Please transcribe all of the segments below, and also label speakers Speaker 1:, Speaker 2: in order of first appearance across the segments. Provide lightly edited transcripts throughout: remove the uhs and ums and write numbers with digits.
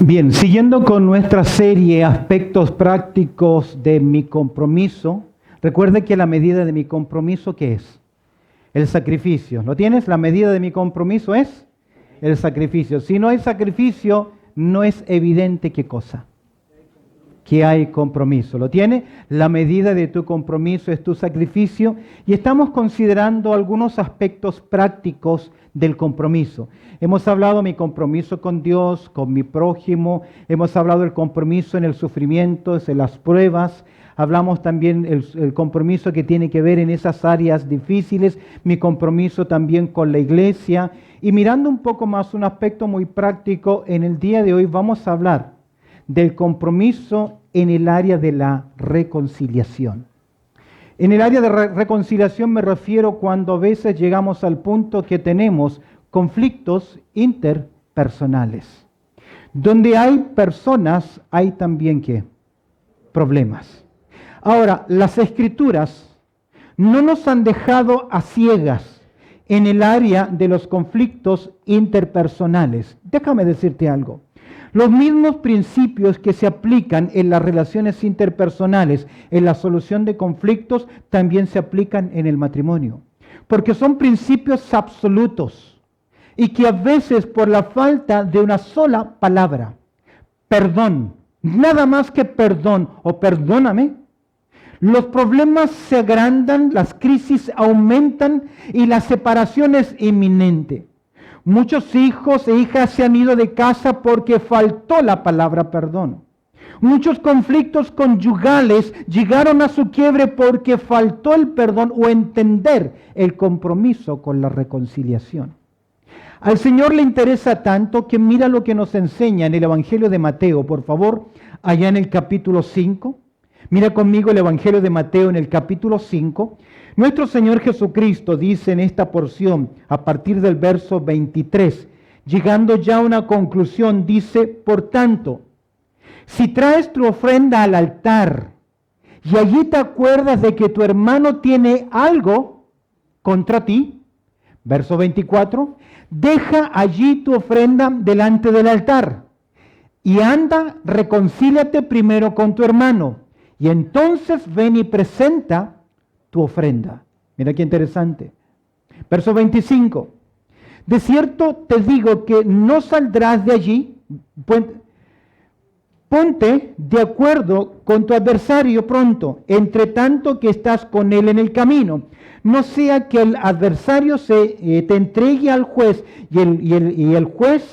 Speaker 1: Bien, siguiendo con nuestra serie Aspectos prácticos de mi compromiso, recuerde que la medida de mi compromiso, ¿qué es? El sacrificio. ¿Lo tienes? La medida de mi compromiso es el sacrificio. Si no hay sacrificio, no es evidente qué cosa. Que hay compromiso. ¿Lo tiene? La medida de tu compromiso es tu sacrificio y estamos considerando algunos aspectos prácticos del compromiso. Hemos hablado de mi compromiso con Dios, con mi prójimo, hemos hablado del compromiso en el sufrimiento, en las pruebas, hablamos también el compromiso que tiene que ver en esas áreas difíciles, mi compromiso también con la iglesia. Y mirando un poco más un aspecto muy práctico, en el día de hoy vamos a hablar del compromiso en el área de la reconciliación. En el área de reconciliación me refiero cuando a veces llegamos al punto que tenemos conflictos interpersonales. Donde hay personas, hay también ¿qué? Problemas. Ahora, las Escrituras no nos han dejado a ciegas en el área de los conflictos interpersonales. Déjame decirte algo. Los mismos principios que se aplican en las relaciones interpersonales, en la solución de conflictos, también se aplican en el matrimonio. Porque son principios absolutos y que a veces por la falta de una sola palabra, perdón, nada más que perdón o perdóname, los problemas se agrandan, las crisis aumentan y la separación es inminente. Muchos hijos e hijas se han ido de casa porque faltó la palabra perdón. Muchos conflictos conyugales llegaron a su quiebre porque faltó el perdón o entender el compromiso con la reconciliación. Al Señor le interesa tanto que mira lo que nos enseña en el Evangelio de Mateo, por favor, allá en el capítulo 5. Mira conmigo el Evangelio de Mateo en el capítulo 5. Nuestro Señor Jesucristo dice en esta porción, a partir del verso 23, llegando ya a una conclusión, dice, por tanto, si traes tu ofrenda al altar y allí te acuerdas de que tu hermano tiene algo contra ti, verso 24, deja allí tu ofrenda delante del altar y anda, reconcíliate primero con tu hermano y entonces ven y presenta tu ofrenda. Mira qué interesante. Verso 25. De cierto te digo que no saldrás de allí. Ponte de acuerdo con tu adversario pronto, entre tanto que estás con él en el camino. No sea que el adversario te entregue al juez y el juez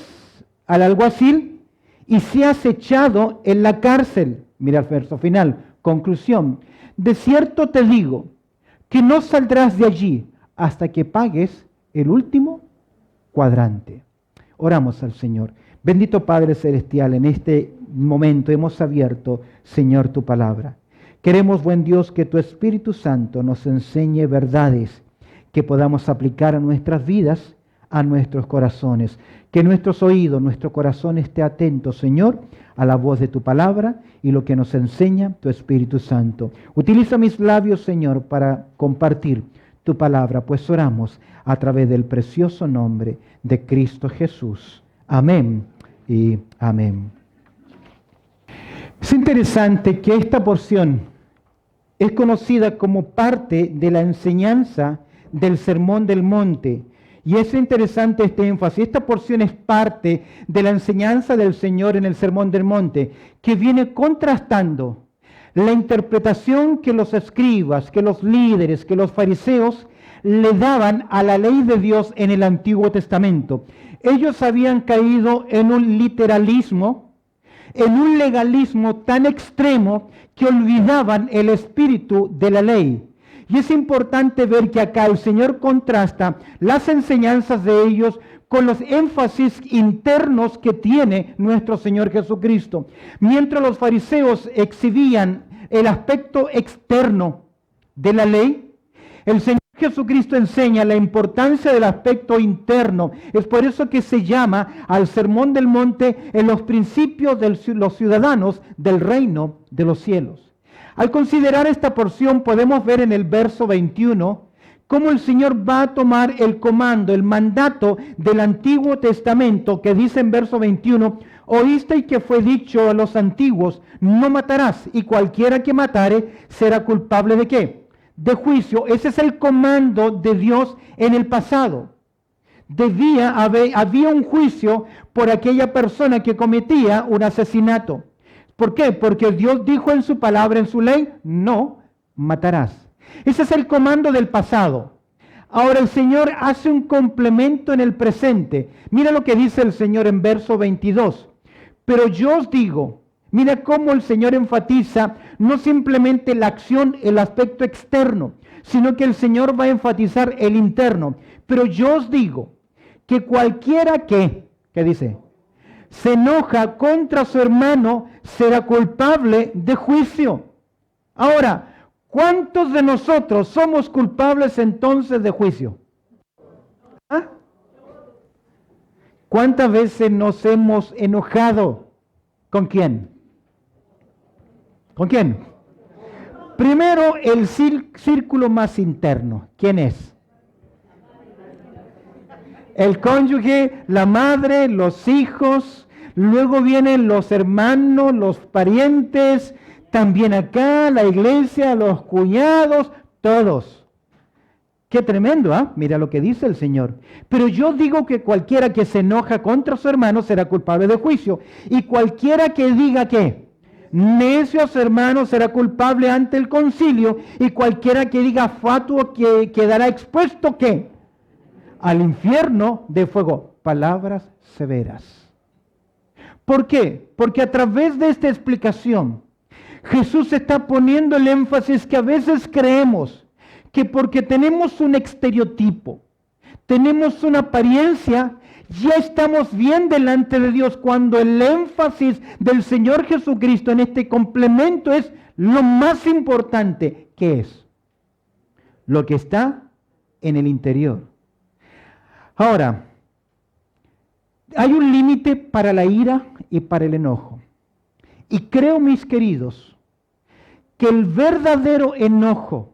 Speaker 1: al alguacil y seas echado en la cárcel. Mira el verso final. Conclusión. De cierto te digo que no saldrás de allí hasta que pagues el último cuadrante. Oramos al Señor. Bendito Padre Celestial, en este momento hemos abierto, Señor, tu palabra. Queremos, buen Dios, que tu Espíritu Santo nos enseñe verdades que podamos aplicar a nuestras vidas, a nuestros corazones. Que nuestros oídos, nuestro corazón esté atento, Señor, a la voz de tu palabra y lo que nos enseña tu Espíritu Santo. Utiliza mis labios, Señor, para compartir tu palabra, pues oramos a través del precioso nombre de Cristo Jesús. Amén y amén. Es interesante que esta porción es conocida como parte de la enseñanza del Sermón del Monte. Y es interesante este énfasis. Esta porción es parte de la enseñanza del Señor en el Sermón del Monte, que viene contrastando la interpretación que los escribas, que los líderes, que los fariseos le daban a la ley de Dios en el Antiguo Testamento. Ellos habían caído en un literalismo, en un legalismo tan extremo que olvidaban el espíritu de la ley. Y es importante ver que acá el Señor contrasta las enseñanzas de ellos con los énfasis internos que tiene nuestro Señor Jesucristo. Mientras los fariseos exhibían el aspecto externo de la ley, el Señor Jesucristo enseña la importancia del aspecto interno. Es por eso que se llama al Sermón del Monte en los principios de los ciudadanos del reino de los cielos. Al considerar esta porción podemos ver en el verso 21 cómo el Señor va a tomar el comando, el mandato del Antiguo Testamento que dice en verso 21, Oísteis que fue dicho a los antiguos, no matarás, y cualquiera que matare será culpable ¿de qué? De juicio. Ese es el comando de Dios en el pasado. Había un juicio por aquella persona que cometía un asesinato. ¿Por qué? Porque Dios dijo en su palabra, en su ley, no matarás. Ese es el comando del pasado. Ahora el Señor hace un complemento en el presente. Mira lo que dice el Señor en verso 22. Pero yo os digo, mira cómo el Señor enfatiza no simplemente la acción, el aspecto externo, sino que el Señor va a enfatizar el interno. Pero yo os digo que cualquiera ¿qué dice? Se enoja contra su hermano será culpable de juicio. Ahora, ¿cuántos de nosotros somos culpables entonces de juicio? ¿Ah? ¿Cuántas veces nos hemos enojado? ¿Con quién? ¿Con quién? Primero, el círculo más interno. ¿Quién es? El cónyuge, la madre, los hijos, luego vienen los hermanos, los parientes, también acá, la iglesia, los cuñados, todos. Qué tremendo, ¿ah? Mira lo que dice el Señor. Pero yo digo que cualquiera que se enoja contra su hermano será culpable de juicio. Y cualquiera que diga que necio a su hermano será culpable ante el concilio. Y cualquiera que diga fatuo que quedará expuesto ¿qué? Al infierno de fuego. Palabras severas. ¿Por qué? Porque a través de esta explicación, Jesús está poniendo el énfasis que a veces creemos que porque tenemos un estereotipo, tenemos una apariencia, ya estamos bien delante de Dios, cuando el énfasis del Señor Jesucristo en este complemento es lo más importante, que es lo que está en el interior. Ahora, hay un límite para la ira y para el enojo. Y creo, mis queridos, que el verdadero enojo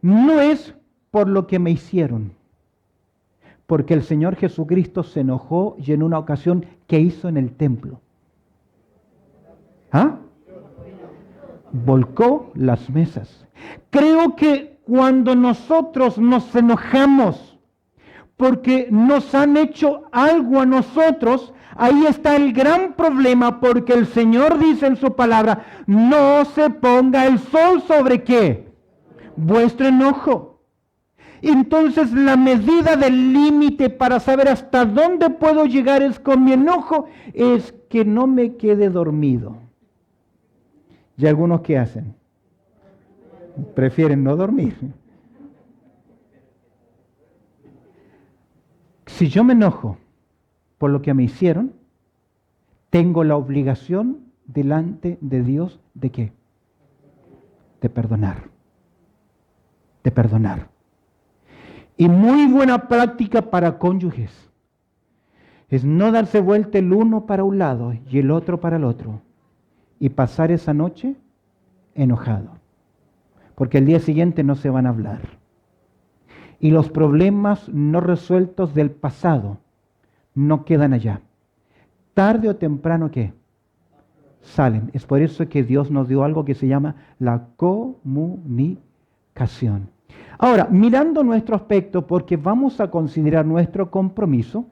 Speaker 1: no es por lo que me hicieron. Porque el Señor Jesucristo se enojó y en una ocasión, ¿qué hizo en el templo? ¿Ah? Volcó las mesas. Creo que cuando nosotros nos enojamos porque nos han hecho algo a nosotros, ahí está el gran problema, porque el Señor dice en su palabra, no se ponga el sol sobre ¿qué? Vuestro enojo. Entonces la medida del límite para saber hasta dónde puedo llegar es con mi enojo, es que no me quede dormido. ¿Y algunos qué hacen? Prefieren no dormir. Si yo me enojo por lo que me hicieron, tengo la obligación delante de Dios ¿de qué? De perdonar. De perdonar. Y muy buena práctica para cónyuges es no darse vuelta el uno para un lado y el otro para el otro y pasar esa noche enojado, porque el día siguiente no se van a hablar. Y los problemas no resueltos del pasado no quedan allá. Tarde o temprano, ¿qué? Salen. Es por eso que Dios nos dio algo que se llama la comunicación. Ahora, mirando nuestro aspecto, porque vamos a considerar nuestro compromiso,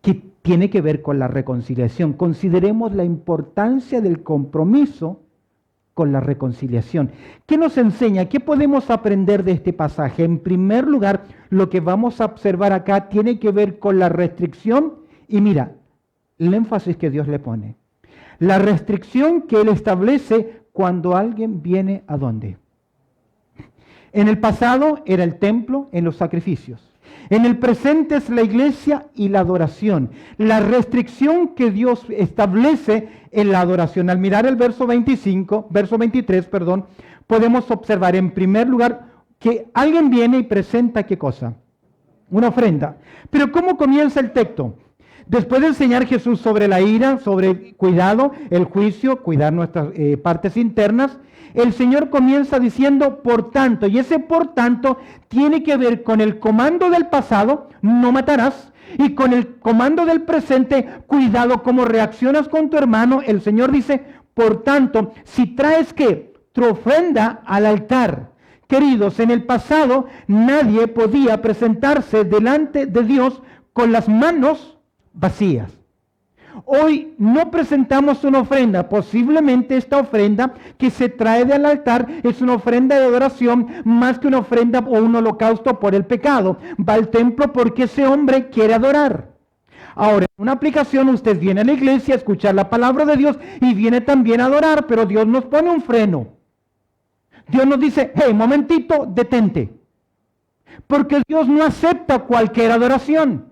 Speaker 1: que tiene que ver con la reconciliación. Consideremos la importancia del compromiso con la reconciliación. ¿Qué nos enseña? ¿Qué podemos aprender de este pasaje? En primer lugar, lo que vamos a observar acá tiene que ver con la restricción y mira, el énfasis que Dios le pone. La restricción que Él establece cuando alguien viene ¿a dónde? En el pasado era el templo, en los sacrificios. En el presente es la iglesia y la adoración. La restricción que Dios establece en la adoración. Al mirar el verso 23, podemos observar en primer lugar que alguien viene y presenta ¿qué cosa? Una ofrenda. Pero ¿cómo comienza el texto? después de enseñar Jesús sobre la ira, sobre cuidado, el juicio, cuidar nuestras partes internas, el Señor comienza diciendo por tanto, y ese por tanto tiene que ver con el comando del pasado, no matarás, y con el comando del presente, cuidado cómo reaccionas con tu hermano. El Señor dice, por tanto, si traes ¿qué? Tu ofrenda al altar. Queridos, en el pasado nadie podía presentarse delante de Dios con las manos vacías. Hoy no presentamos una ofrenda, posiblemente esta ofrenda que se trae del altar es una ofrenda de adoración más que una ofrenda o un holocausto por el pecado. Va al templo porque ese hombre quiere adorar. Ahora, en una aplicación usted viene a la iglesia a escuchar la palabra de Dios y viene también a adorar, pero Dios nos pone un freno. Dios nos dice, hey, momentito, detente. Porque Dios no acepta cualquier adoración.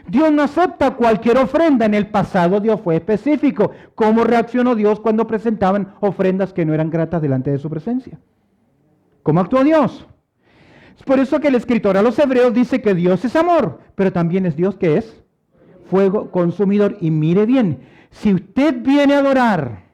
Speaker 1: Dios no acepta cualquier ofrenda. En el pasado Dios fue específico. ¿Cómo reaccionó Dios cuando presentaban ofrendas que no eran gratas delante de su presencia? ¿Cómo actuó Dios? Es por eso que el escritor a los Hebreos dice que Dios es amor, pero también es Dios que es fuego consumidor. Y mire bien, si usted viene a adorar,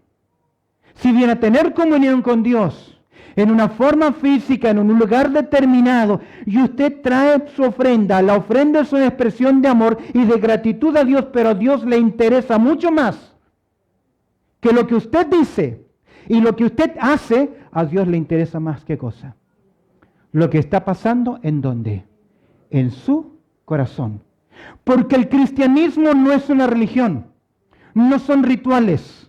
Speaker 1: si viene a tener comunión con Dios, en una forma física, en un lugar determinado, y usted trae su ofrenda, la ofrenda es una expresión de amor y de gratitud a Dios, pero a Dios le interesa mucho más que lo que usted dice y lo que usted hace. A Dios le interesa más ¿qué cosa? Lo que está pasando ¿en dónde? En su corazón. Porque el cristianismo no es una religión, no son rituales.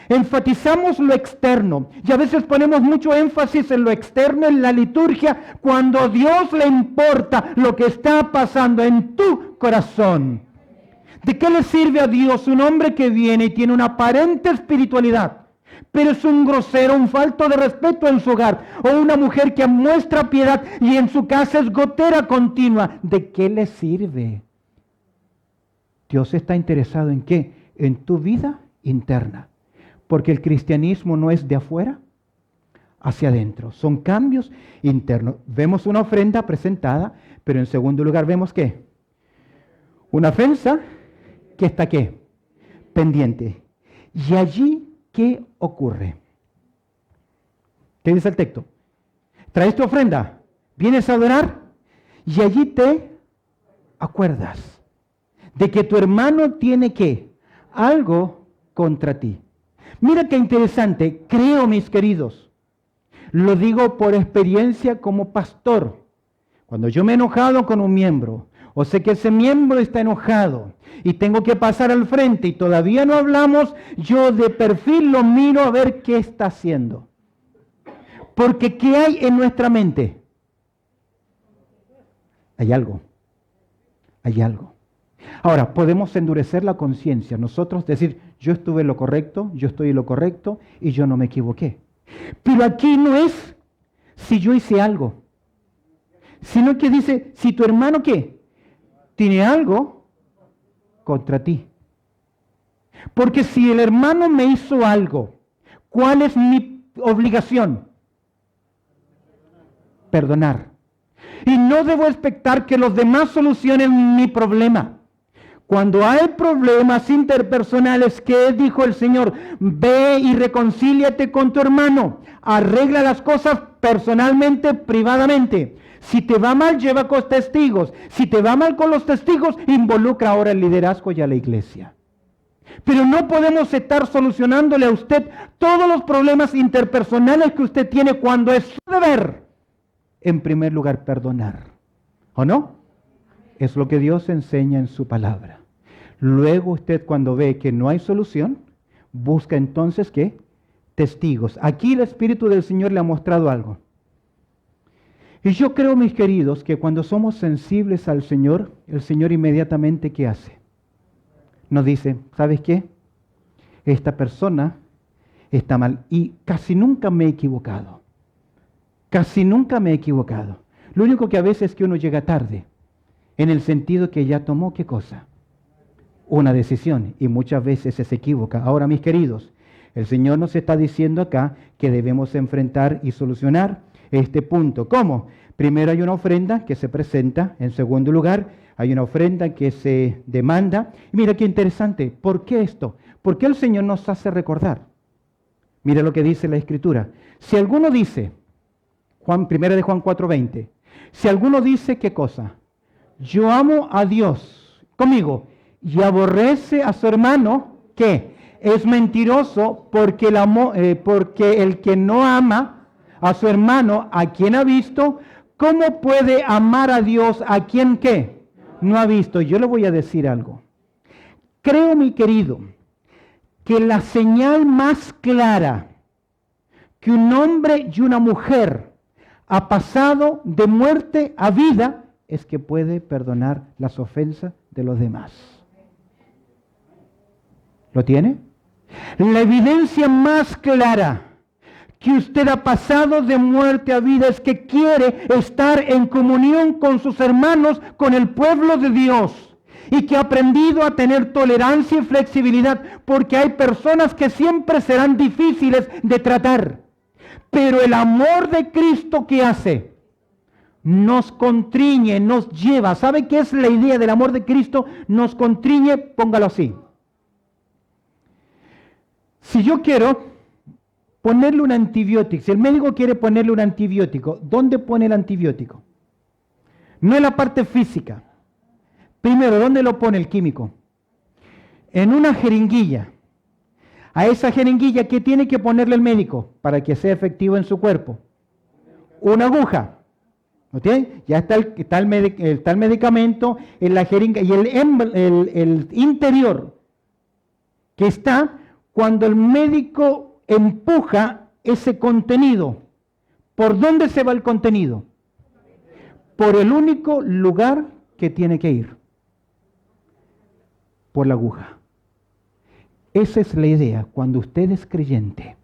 Speaker 1: Enfatizamos lo externo y a veces ponemos mucho énfasis en lo externo, en la liturgia, cuando a Dios le importa lo que está pasando en tu corazón. ¿De qué le sirve a Dios un hombre que viene y tiene una aparente espiritualidad, pero es un grosero, un falto de respeto en su hogar, o una mujer que muestra piedad y en su casa es gotera continua? ¿De qué le sirve? Dios está interesado ¿en qué? En tu vida interna. Porque el cristianismo no es de afuera hacia adentro, son cambios internos. Vemos una ofrenda presentada, pero en segundo lugar vemos ¿qué? Una ofensa que está ¿qué? Pendiente. Y allí, ¿qué ocurre? ¿Qué dice el texto? Traes tu ofrenda, vienes a adorar y allí te acuerdas de que tu hermano tiene ¿qué? Algo contra ti. Mira qué interesante, creo mis queridos, lo digo por experiencia como pastor. Cuando yo me he enojado con un miembro, o sé que ese miembro está enojado y tengo que pasar al frente y todavía no hablamos, yo de perfil lo miro a ver qué está haciendo. Porque ¿qué hay en nuestra mente? Hay algo, hay algo. Ahora, podemos endurecer la conciencia, nosotros decir, yo estuve en lo correcto, yo estoy en lo correcto y yo no me equivoqué. Pero aquí no es si yo hice algo, sino que dice, si tu hermano ¿qué? Tiene algo contra ti. Porque si el hermano me hizo algo, ¿cuál es mi obligación? Perdonar. Y no debo expectar que los demás solucionen mi problema. Cuando hay problemas interpersonales, ¿qué dijo el Señor? Ve y reconcíliate con tu hermano. Arregla las cosas personalmente, privadamente. Si te va mal, lleva con testigos. Si te va mal con los testigos, involucra ahora el liderazgo y a la iglesia. Pero no podemos estar solucionándole a usted todos los problemas interpersonales que usted tiene cuando es su deber, en primer lugar, perdonar. ¿O no? Es lo que Dios enseña en su palabra. Luego usted cuando ve que no hay solución, busca entonces ¿qué? Testigos. Aquí el Espíritu del Señor le ha mostrado algo. Y yo creo, mis queridos, que cuando somos sensibles al Señor, el Señor inmediatamente ¿qué hace? Nos dice, ¿sabes qué? Esta persona está mal. Y casi nunca me he equivocado. Casi nunca me he equivocado. Lo único que a veces es que uno llega tarde. En el sentido que ya tomó, ¿qué cosa? Una decisión, y muchas veces se equivoca. Ahora, mis queridos, el Señor nos está diciendo acá que debemos enfrentar y solucionar este punto. ¿Cómo? Primero hay una ofrenda que se presenta, en segundo lugar hay una ofrenda que se demanda. Y mira qué interesante, ¿por qué esto? ¿Por qué el Señor nos hace recordar? Mira lo que dice la Escritura. Si alguno dice, primera de Juan 4:20, si alguno dice, ¿qué cosa? Yo amo a Dios, conmigo, y aborrece a su hermano, ¿qué? Es mentiroso, porque el que no ama a su hermano, a quien ha visto, ¿cómo puede amar a Dios a quien qué? No ha visto. Yo le voy a decir algo. Creo, mi querido, que la señal más clara que un hombre y una mujer ha pasado de muerte a vida es que puede perdonar las ofensas de los demás. ¿Lo tiene? La evidencia más clara que usted ha pasado de muerte a vida es que quiere estar en comunión con sus hermanos, con el pueblo de Dios, y que ha aprendido a tener tolerancia y flexibilidad, porque hay personas que siempre serán difíciles de tratar. Pero el amor de Cristo, ¿qué hace? Nos contriñe, nos lleva. ¿Sabe qué es la idea del amor de Cristo? Nos contriñe, póngalo así. Si yo quiero ponerle un antibiótico, si el médico quiere ponerle un antibiótico, ¿dónde pone el antibiótico? No en la parte física. Primero, ¿dónde lo pone el químico? En una jeringuilla. A esa jeringuilla, ¿qué tiene que ponerle el médico para que sea efectivo en su cuerpo? Una aguja. ¿Ok? Ya está el medicamento en la jeringa y el interior que está cuando el médico empuja ese contenido. ¿Por dónde se va el contenido? Por el único lugar que tiene que ir. Por la aguja. Esa es la idea. Cuando usted es creyente,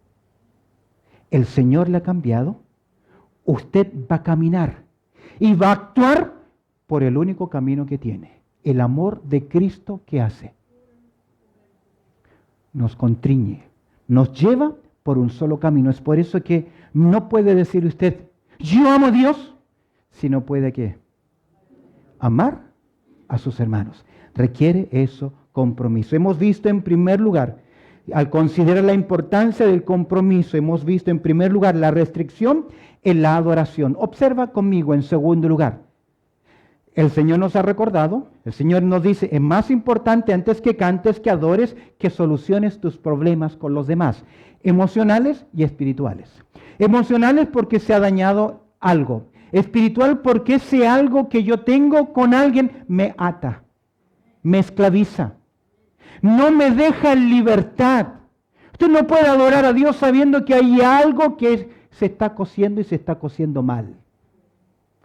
Speaker 1: el Señor le ha cambiado, usted va a caminar y va a actuar por el único camino que tiene. El amor de Cristo, ¿qué hace? Nos contriñe, nos lleva por un solo camino. Es por eso que no puede decir usted, yo amo a Dios, si no puede ¿qué? Amar a sus hermanos. Requiere eso compromiso. Hemos visto en primer lugar, al considerar la importancia del compromiso, hemos visto en primer lugar la restricción en la adoración. Observa conmigo en segundo lugar. El Señor nos ha recordado, el Señor nos dice, es más importante antes que cantes, que adores, que soluciones tus problemas con los demás, emocionales y espirituales. Emocionales porque se ha dañado algo. Espiritual porque ese algo que yo tengo con alguien me ata, me esclaviza, no me deja en libertad. Usted no puede adorar a Dios sabiendo que hay algo que se está cociendo y se está cociendo mal.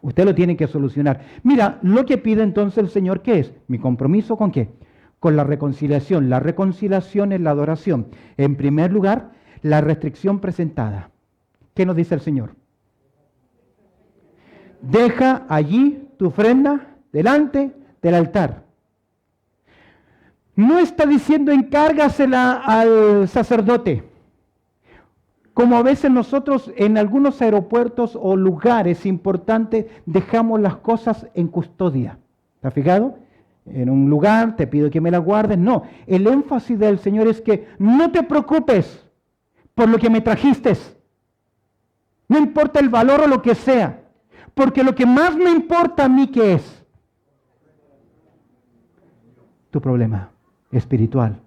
Speaker 1: Usted lo tiene que solucionar. Mira, lo que pide entonces el Señor, ¿qué es? ¿Mi compromiso con qué? Con la reconciliación. La reconciliación es la adoración. En primer lugar, la restricción presentada. ¿Qué nos dice el Señor? Deja allí tu ofrenda delante del altar. No está diciendo encárgasela al sacerdote. Como a veces nosotros en algunos aeropuertos o lugares importantes dejamos las cosas en custodia. ¿Te has fijado? En un lugar te pido que me la guardes. No, el énfasis del Señor es que no te preocupes por lo que me trajiste. No importa el valor o lo que sea. Porque lo que más me importa a mí, ¿qué es? Tu problema espiritual.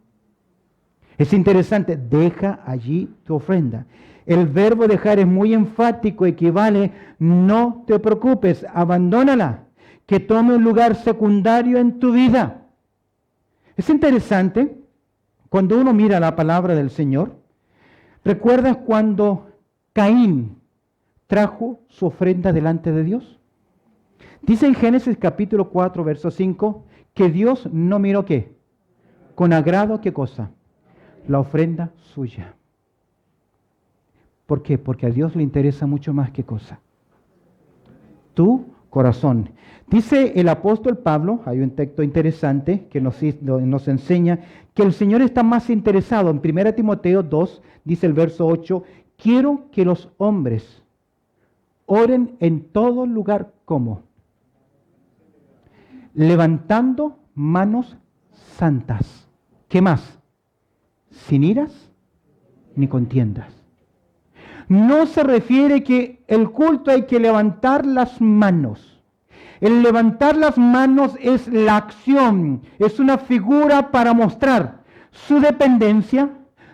Speaker 1: Es interesante, deja allí tu ofrenda. El verbo dejar es muy enfático, equivale, no te preocupes, abandónala, que tome un lugar secundario en tu vida. Es interesante, cuando uno mira la palabra del Señor, ¿recuerdas cuando Caín trajo su ofrenda delante de Dios? Dice en Génesis capítulo 4, verso 5, que Dios no miró ¿qué? Con agrado, ¿qué cosa? La ofrenda suya. ¿Por qué? Porque a Dios le interesa mucho más que cosa. Tu corazón. Dice el apóstol Pablo, hay un texto interesante que nos enseña que el Señor está más interesado. En 1 Timoteo 2, dice el verso 8, quiero que los hombres oren en todo lugar, ¿cómo? Levantando manos santas. ¿Qué más? Sin iras ni contiendas. No se refiere que el culto hay que levantar las manos. El levantar las manos es la acción, es una figura para mostrar su dependencia,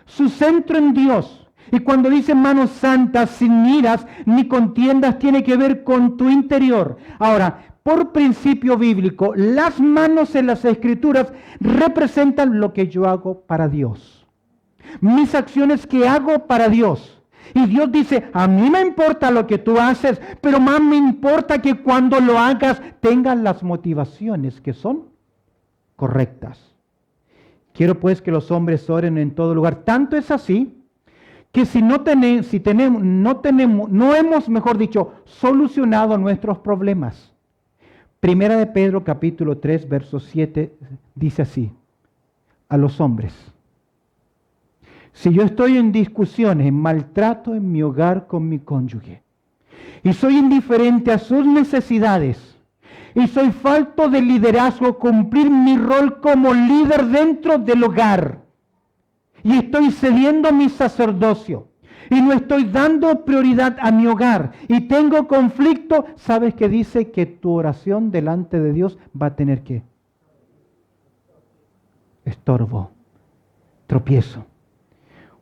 Speaker 1: su centro en Dios. Y cuando dice manos santas, sin iras ni contiendas, tiene que ver con tu interior. Ahora, por principio bíblico, las manos en las Escrituras representan lo que yo hago para Dios. Mis acciones que hago para Dios. Y Dios dice, a mí me importa lo que tú haces, pero más me importa que cuando lo hagas tengan las motivaciones que son correctas. Quiero pues que los hombres oren en todo lugar. Tanto es así que no hemos, mejor dicho, solucionado nuestros problemas. Primera de Pedro capítulo 3, verso 7 dice así, a los hombres. Si yo estoy en discusiones, en maltrato en mi hogar con mi cónyuge, y soy indiferente a sus necesidades, y soy falto de liderazgo, cumplir mi rol como líder dentro del hogar, y estoy cediendo a mi sacerdocio, y no estoy dando prioridad a mi hogar, y tengo conflicto, ¿sabes qué dice? Que tu oración delante de Dios va a tener ¿qué? Estorbo, tropiezo.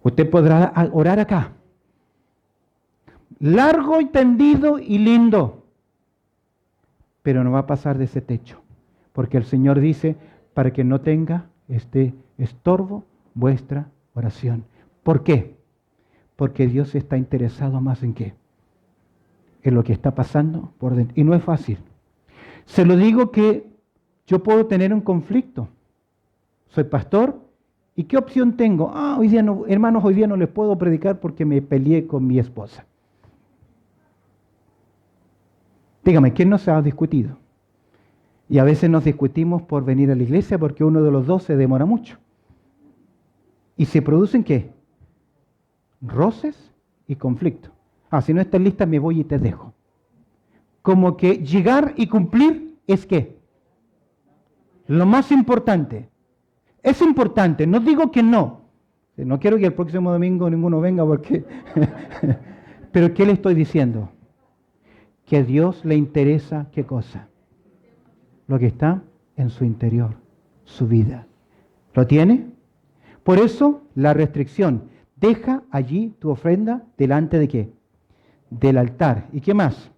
Speaker 1: Usted podrá orar acá, largo y tendido y lindo, pero no va a pasar de ese techo, porque el Señor dice, para que no tenga este estorbo vuestra oración. ¿Por qué? Porque Dios está interesado más en qué, en lo que está pasando por dentro. Y no es fácil. Se lo digo que yo puedo tener un conflicto. Soy pastor. ¿Y qué opción tengo? Hoy día no, hermanos, hoy día no les puedo predicar porque me peleé con mi esposa. Dígame, ¿quién no se ha discutido? Y a veces nos discutimos por venir a la iglesia porque uno de los dos se demora mucho. ¿Y se producen qué? Roces y conflictos. Si no estás lista, me voy y te dejo. Como que llegar y cumplir es ¿qué? Lo más importante. Es importante, no digo que no. No quiero que el próximo domingo ninguno venga porque... Pero ¿qué le estoy diciendo? Que a Dios le interesa ¿qué cosa? Lo que está en su interior, su vida. ¿Lo tiene? Por eso la restricción. Deja allí tu ofrenda delante de ¿qué? Del altar. ¿Y qué más?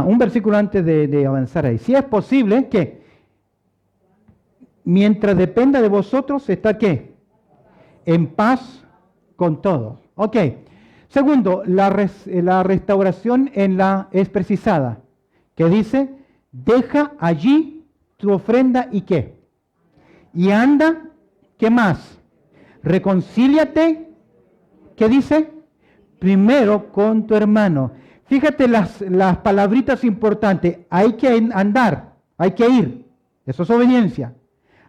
Speaker 1: Un versículo antes de avanzar ahí. Si es posible, ¿qué? Mientras dependa de vosotros, está ¿qué? En paz con todos. Ok. Segundo, la restauración es precisada. Que dice, deja allí tu ofrenda y ¿qué? Y anda, ¿qué más? Reconcíliate, ¿qué dice? Primero con tu hermano. Fíjate las palabritas importantes. Hay que andar, hay que ir. Eso es obediencia.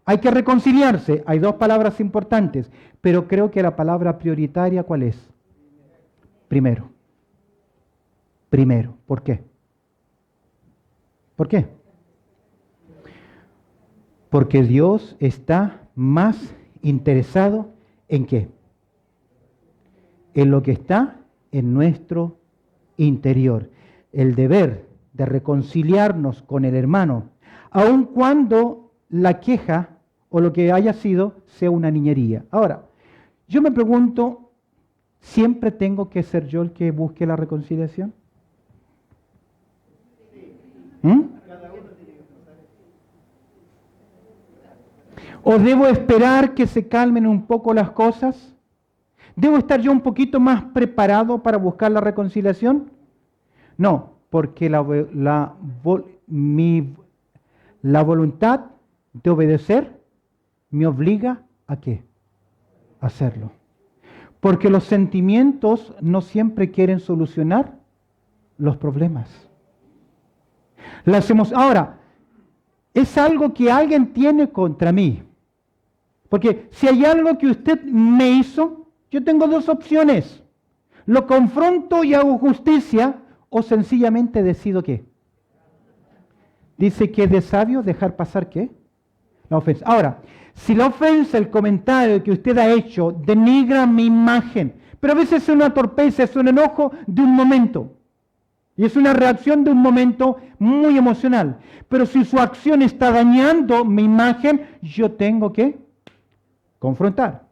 Speaker 1: Hay que reconciliarse. Hay dos palabras importantes. Pero creo que la palabra prioritaria, ¿cuál es? Primero. Primero. ¿Por qué? ¿Por qué? Porque Dios está más interesado ¿en qué? En lo que está en nuestro interior. El deber de reconciliarnos con el hermano, aun cuando la queja o lo que haya sido sea una niñería. Ahora, yo me pregunto, ¿siempre tengo que ser yo el que busque la reconciliación? ¿O debo esperar que se calmen un poco las cosas? ¿Debo estar yo un poquito más preparado para buscar la reconciliación? No, porque la voluntad de obedecer me obliga ¿a qué? A hacerlo. Porque los sentimientos no siempre quieren solucionar los problemas. Ahora, es algo que alguien tiene contra mí. Porque si hay algo que usted me hizo, yo tengo dos opciones. ¿Lo confronto y hago justicia o sencillamente decido qué? Dice que es de sabio dejar pasar ¿qué? La ofensa. Ahora, si la ofensa, el comentario que usted ha hecho, denigra mi imagen, pero a veces es una torpeza, es un enojo de un momento. Y es una reacción de un momento muy emocional. Pero si su acción está dañando mi imagen, yo tengo que confrontar.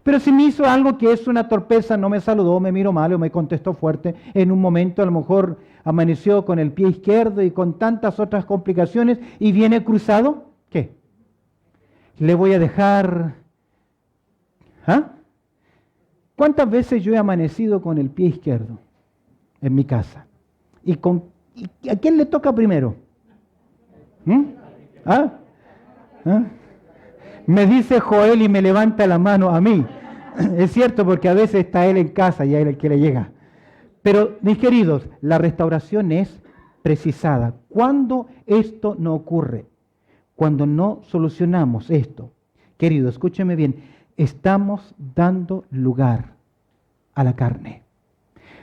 Speaker 1: Pero si me hizo algo que es una torpeza, no me saludó, me miró mal o me contestó fuerte, en un momento a lo mejor amaneció con el pie izquierdo y con tantas otras complicaciones y viene cruzado, ¿qué? Le voy a dejar... ¿Ah? ¿Cuántas veces yo he amanecido con el pie izquierdo en mi casa? ¿Y a quién le toca primero? ¿Ah? ¿Ah? Me dice Joel y me levanta la mano a mí. Es cierto, porque a veces está él en casa y a él el que le llega. Pero, mis queridos, la restauración es precisada. ¿Cuándo esto no ocurre? Cuando no solucionamos esto. Querido, escúcheme bien. Estamos dando lugar a la carne.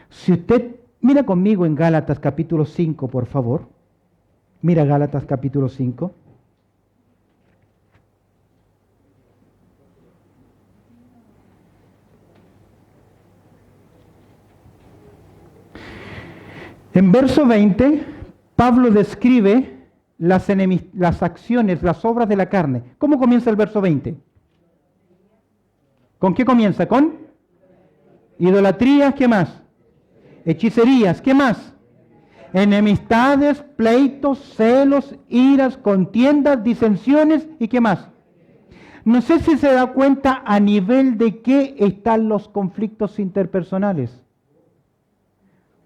Speaker 1: Si usted mira conmigo en Gálatas capítulo 5, por favor. Mira Gálatas capítulo 5. En verso 20, Pablo describe las acciones, las obras de la carne. ¿Cómo comienza el verso 20? ¿Con qué comienza? Con idolatrías, ¿qué más? Hechicerías, ¿qué más? Enemistades, pleitos, celos, iras, contiendas, disensiones, ¿y qué más? No sé si se da cuenta a nivel de qué están los conflictos interpersonales.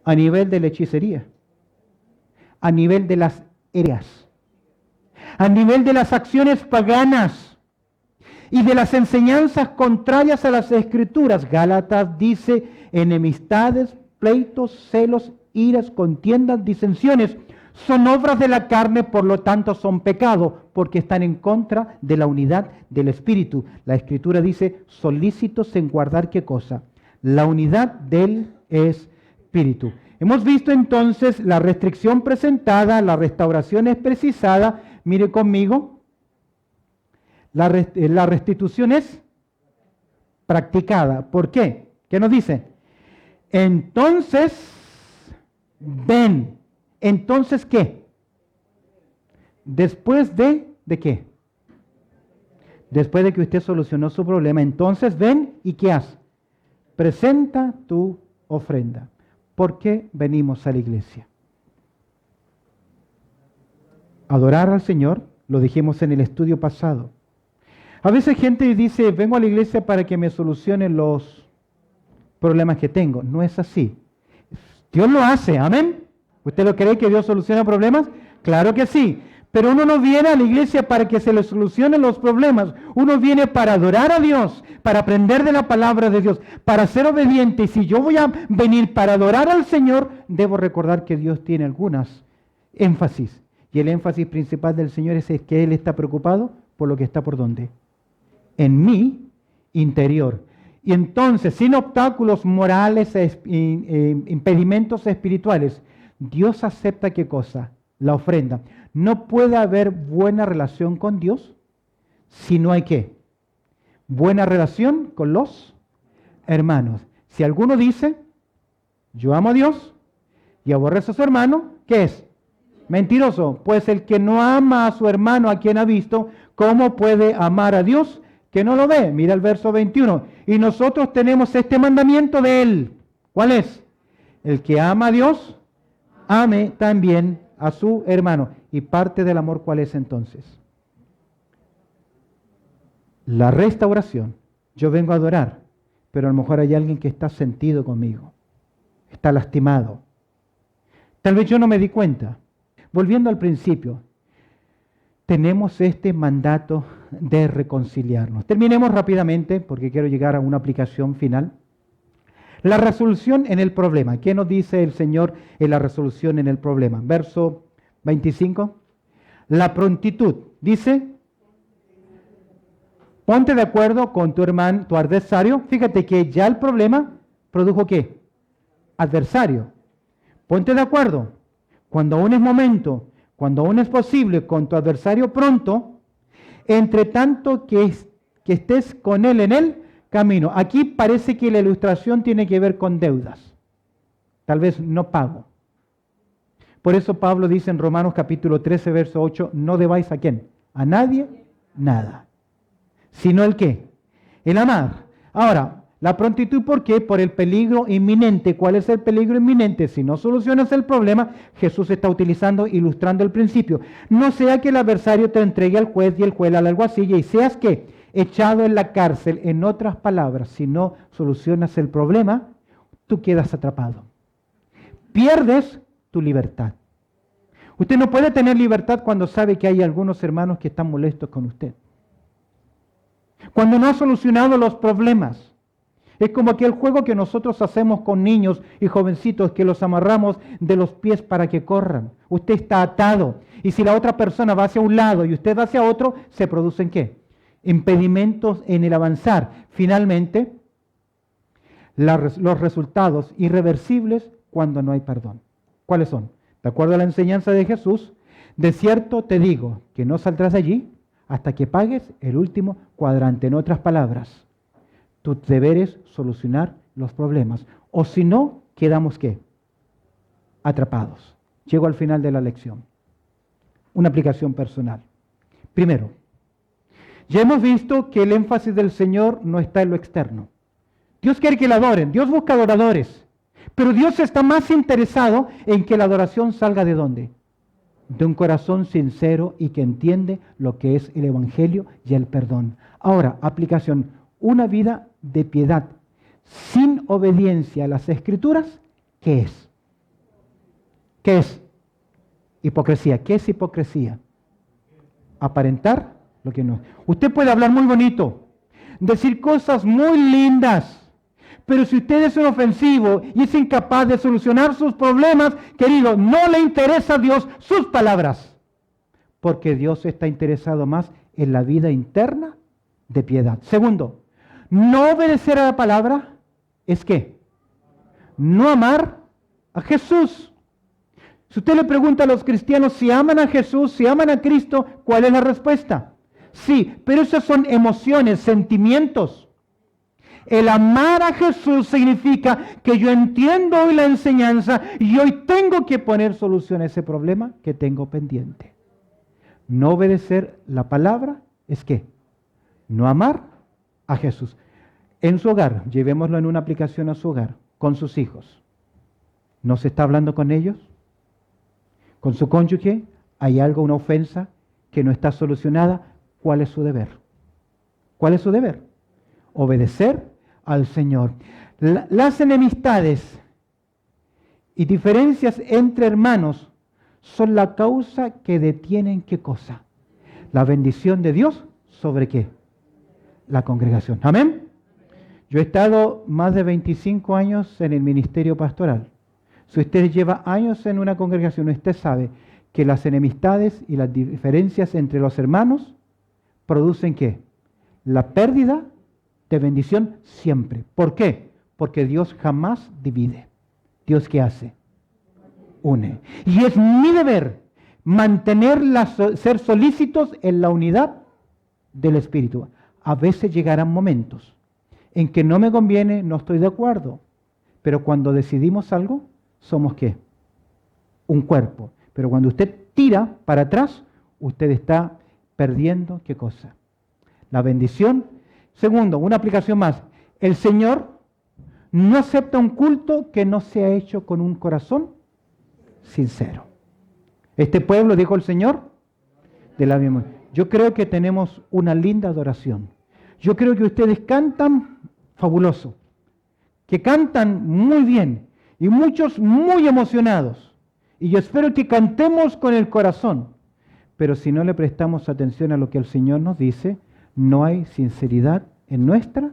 Speaker 1: A nivel de la hechicería, a nivel de las heredas, a nivel de las acciones paganas y de las enseñanzas contrarias a las Escrituras. Gálatas dice enemistades, pleitos, celos, iras, contiendas, disensiones. Son obras de la carne, por lo tanto son pecado, porque están en contra de la unidad del Espíritu. La Escritura dice solícitos en guardar ¿qué cosa? La unidad del Espíritu. Hemos visto entonces la restricción presentada, la restauración es precisada. Mire conmigo, la restitución es practicada. ¿Por qué? ¿Qué nos dice? Entonces, ven. Entonces, ¿qué? Después de qué? Después de que usted solucionó su problema, entonces ven y ¿qué hace? Presenta tu ofrenda. ¿Por qué venimos a la iglesia? Adorar al Señor, lo dijimos en el estudio pasado. A veces gente dice, vengo a la iglesia para que me solucionen los problemas que tengo. No es así. Dios lo hace, amén. ¿Usted lo cree que Dios soluciona problemas? Claro que sí. Pero uno no viene a la iglesia para que se le solucionen los problemas. Uno viene para adorar a Dios, para aprender de la palabra de Dios, para ser obediente. Y si yo voy a venir para adorar al Señor, debo recordar que Dios tiene algunas énfasis. Y el énfasis principal del Señor es que Él está preocupado por lo que está por dónde. En mi interior. Y entonces, sin obstáculos morales e impedimentos espirituales, Dios acepta ¿qué cosa? La ofrenda. No puede haber buena relación con Dios si no hay ¿qué? Buena relación con los hermanos. Si alguno dice, yo amo a Dios y aborrece a su hermano, ¿qué es? Mentiroso. Pues el que no ama a su hermano a quien ha visto, ¿cómo puede amar a Dios que no lo ve? Mira el verso 21. Y nosotros tenemos este mandamiento de Él. ¿Cuál es? El que ama a Dios, ame también a su hermano. ¿Y parte del amor cuál es entonces? La restauración. Yo vengo a adorar, pero a lo mejor hay alguien que está sentido conmigo, está lastimado. Tal vez yo no me di cuenta. Volviendo al principio, tenemos este mandato de reconciliarnos. Terminemos rápidamente porque quiero llegar a una aplicación final. La resolución en el problema. ¿Qué nos dice el Señor en la resolución en el problema? Verso 25. La prontitud. Dice, ponte de acuerdo con tu hermano, tu adversario. Fíjate que ya el problema produjo ¿qué? adversario. Ponte de acuerdo. Cuando aún es momento, cuando aún es posible con tu adversario pronto, entre tanto que estés con él en el camino. Aquí parece que la ilustración tiene que ver con deudas. Tal vez no pago. Por eso Pablo dice en Romanos capítulo 13, verso 8, no debáis a quién, a nadie, nada. Sino el qué, el amar. Ahora, la prontitud, ¿por qué? Por el peligro inminente. ¿Cuál es el peligro inminente? Si no solucionas el problema, Jesús está utilizando, ilustrando el principio. No sea que el adversario te entregue al juez y el juez al alguacil y seas que echado en la cárcel. En otras palabras, si no solucionas el problema, tú quedas atrapado. Pierdes tu libertad. Usted no puede tener libertad cuando sabe que hay algunos hermanos que están molestos con usted. Cuando no ha solucionado los problemas. Es como aquel juego que nosotros hacemos con niños y jovencitos que los amarramos de los pies para que corran. Usted está atado. Y si la otra persona va hacia un lado y usted va hacia otro, ¿se producen qué? Impedimentos en el avanzar. Finalmente, los resultados irreversibles cuando no hay perdón. ¿Cuáles son? De acuerdo a la enseñanza de Jesús, de cierto te digo que no saldrás de allí hasta que pagues el último cuadrante. En otras palabras, tu deber es solucionar los problemas. O si no, quedamos ¿qué? Atrapados. Llego al final de la lección. Una aplicación personal. Primero, ya hemos visto que el énfasis del Señor no está en lo externo. Dios quiere que le adoren, Dios busca adoradores. Pero Dios está más interesado en que la adoración salga ¿de dónde? De un corazón sincero y que entiende lo que es el Evangelio y el perdón. Ahora, aplicación. Una vida de piedad sin obediencia a las Escrituras, ¿qué es? ¿Qué es? Hipocresía. ¿Qué es hipocresía? Aparentar lo que no es. Usted puede hablar muy bonito, decir cosas muy lindas, pero si usted es un ofensivo y es incapaz de solucionar sus problemas, querido, no le interesa a Dios sus palabras, porque Dios está interesado más en la vida interna de piedad. Segundo, no obedecer a la palabra es ¿qué? No amar a Jesús. Si usted le pregunta a los cristianos si aman a Jesús, si aman a Cristo, ¿cuál es la respuesta? Sí, pero esas son emociones, sentimientos. El amar a Jesús significa que yo entiendo hoy la enseñanza y hoy tengo que poner solución a ese problema que tengo pendiente. No obedecer la palabra es ¿qué? No amar a Jesús. En su hogar, llevémoslo en una aplicación a su hogar, con sus hijos. ¿No se está hablando con ellos? ¿Con su cónyuge? ¿Hay algo, una ofensa que no está solucionada? ¿Cuál es su deber? ¿Cuál es su deber? Obedecer al Señor. Las enemistades y diferencias entre hermanos son la causa que detienen ¿qué cosa? La bendición de Dios ¿sobre qué? La congregación. Amén. Yo he estado más de 25 años en el ministerio pastoral. Si usted lleva años en una congregación, usted sabe que las enemistades y las diferencias entre los hermanos producen ¿qué? La pérdida de bendición siempre. ¿Por qué? Porque Dios jamás divide. ¿Dios qué hace? Une. Y es mi deber ser solícitos en la unidad del Espíritu. A veces llegarán momentos en que no me conviene, no estoy de acuerdo. Pero cuando decidimos algo, somos ¿qué? Un cuerpo. Pero cuando usted tira para atrás, usted está perdiendo ¿qué cosa? La bendición. Segundo, una aplicación más. El Señor no acepta un culto que no sea hecho con un corazón sincero. Este pueblo, dijo el Señor, de la misma. Yo creo que tenemos una linda adoración. Yo creo que ustedes cantan fabuloso, que cantan muy bien y muchos muy emocionados. Y yo espero que cantemos con el corazón. Pero si no le prestamos atención a lo que el Señor nos dice, no hay sinceridad en nuestra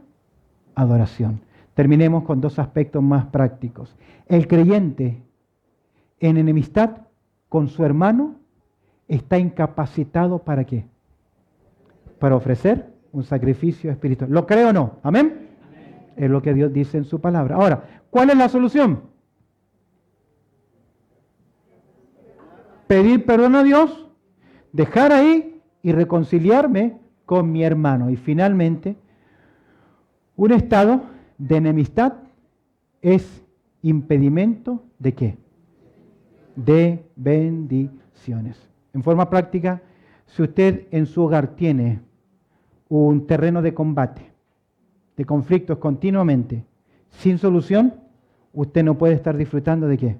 Speaker 1: adoración. Terminemos con dos aspectos más prácticos. El creyente en enemistad con su hermano está incapacitado ¿para qué? Para ofrecer un sacrificio espiritual. ¿Lo cree o no? ¿Amén? Amén. Es lo que Dios dice en su palabra. Ahora, ¿cuál es la solución? pedir perdón a Dios, dejar ahí y reconciliarme con mi hermano. Y finalmente, un estado de enemistad es impedimento ¿de qué? De bendiciones. En forma práctica, si usted en su hogar tiene un terreno de combate, de conflictos continuamente, sin solución, usted no puede estar disfrutando ¿de qué?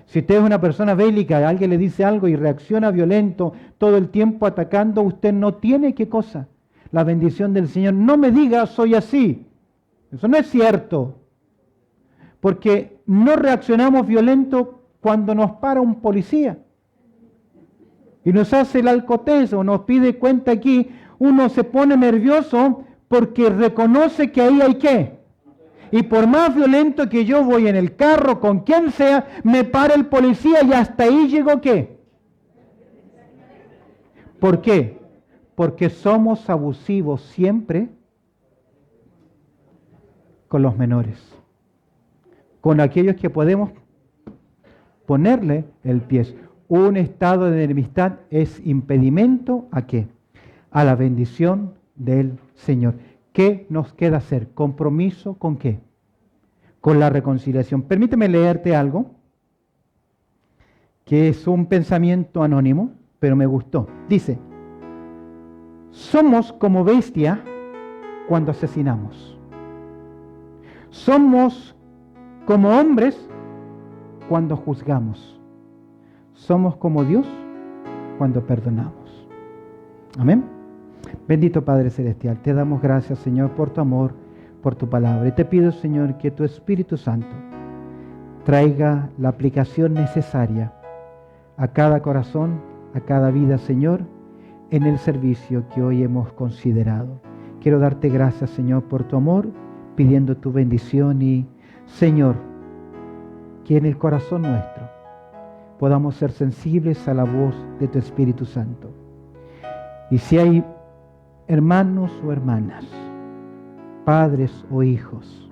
Speaker 1: Si usted es una persona bélica, alguien le dice algo y reacciona violento, todo el tiempo atacando, usted no tiene ¿qué cosa? La bendición del Señor. No me diga soy así. Eso no es cierto. Porque no reaccionamos violento cuando nos para un policía y nos hace el alcotés o nos pide cuenta aquí. Uno se pone nervioso porque reconoce que ahí hay ¿qué? Y por más violento que yo voy en el carro, con quien sea, me para el policía y hasta ahí llegó ¿qué? ¿Por qué? Porque somos abusivos siempre con los menores, con aquellos que podemos ponerle el pie. Un estado de enemistad es impedimento ¿a qué? A la bendición del Señor. ¿Qué nos queda hacer? ¿Compromiso con qué? Con la reconciliación. Permíteme leerte algo que es un pensamiento anónimo, pero me gustó. Dice, somos como bestia cuando asesinamos. Somos como hombres cuando juzgamos. Somos como Dios cuando perdonamos. Amén. Bendito Padre Celestial, te damos gracias, Señor, por tu amor, por tu palabra. Y te pido, Señor, que tu Espíritu Santo traiga la aplicación necesaria a cada corazón, a cada vida, Señor, en el servicio que hoy hemos considerado. Quiero darte gracias, Señor, por tu amor, pidiendo tu bendición y, Señor, que en el corazón nuestro podamos ser sensibles a la voz de tu Espíritu Santo. Y si hay hermanos o hermanas, padres o hijos,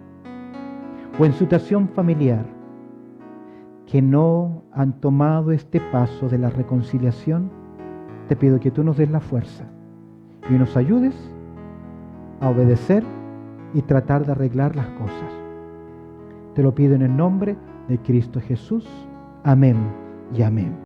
Speaker 1: o en situación familiar, que no han tomado este paso de la reconciliación, te pido que tú nos des la fuerza y nos ayudes a obedecer y tratar de arreglar las cosas. Te lo pido en el nombre de Cristo Jesús. Amén y amén.